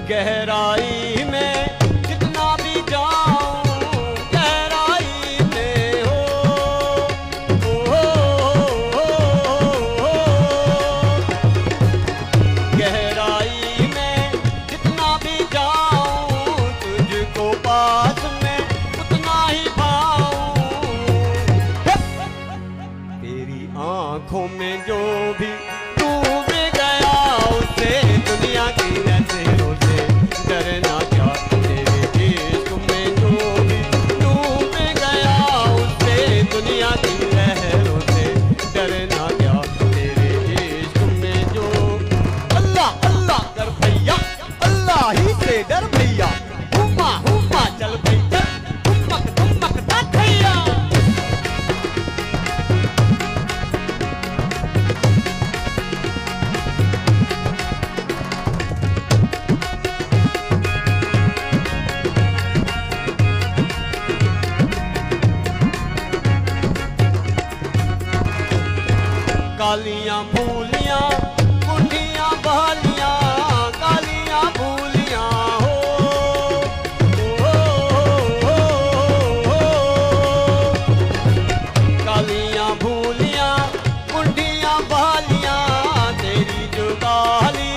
गहराई में जितना भी जाऊं, गहराई में गहराई में जितना भी जाऊं, तुझको पास में उतना ही पाऊं। तेरी आंखों में जो भी डूब गया, उसे दुनिया की नजरों से डरना क्या। तेरे इश्क में जो भी डूब गया, उसे दुनिया की लहरों से डरना क्या। तेरे इश्क में जो अल्लाह अल्लाह कर भैया, अल्लाह ही से डर भैया। हुम्मा हुम्मा चल भैया, हुम्मक हुम्मक ता भैया। कालियां भूलियां कुंडियां बहालियां, कालियां भूलियां कालियां भूलियां कुंडियां बहालियां, तेरी जुगाली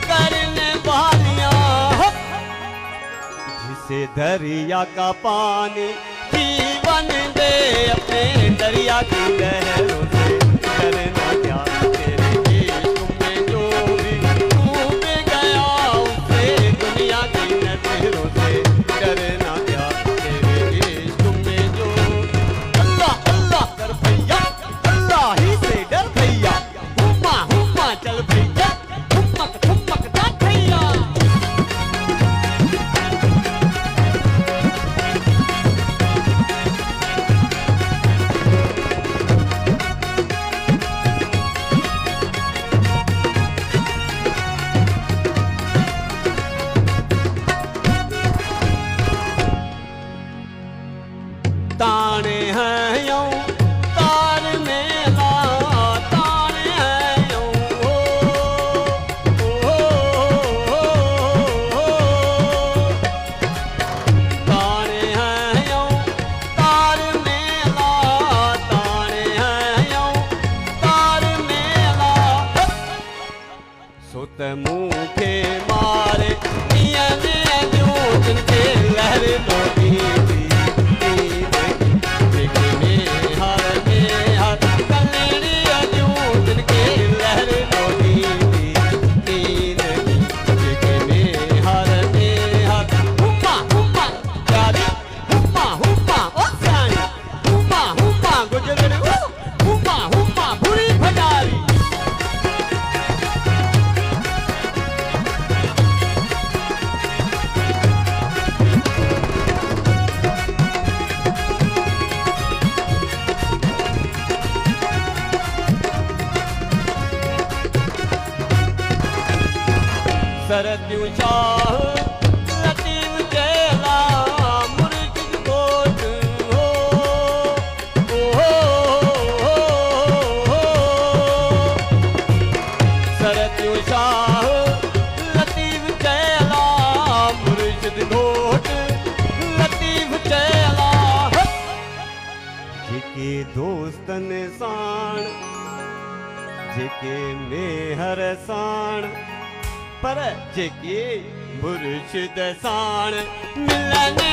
करने वालियां। जिसे दरिया का पानी जीवन दे, अपने दरिया की लहरों से डरना क्या। तेरे इश्क में जो भी डूब गया, उसे दुनिया की नजरों से डरना क्या। तेरे इश्क में जो अल्लाह अल्लाह कर भैया, अल्लाह ही से डर भैया। हुम्मा हुम्मा चल भैया, हुम्मक हुम्मक ता भैया। मूंखे मारे ईअं ने जूतन खे लहर लोटी थी जेके में हर कलड़ीअ जूतन खे लहर लोटी थी जेके में हर हुमा हुमा यारी हुमा हुमा ओ साईं हुमा हुमा गुजर हुमा हुमा बुरी भंडारी सरदियूं शाह लतीफ़ चेला मुर्शिद कोट सरदियूं शाह लतीफ़ चेला मुर्शिद घोट लतीफ़ चेला जेके दोस्तनि साण जेके मेहर साण पर जेके मुर्शिद साण मिलन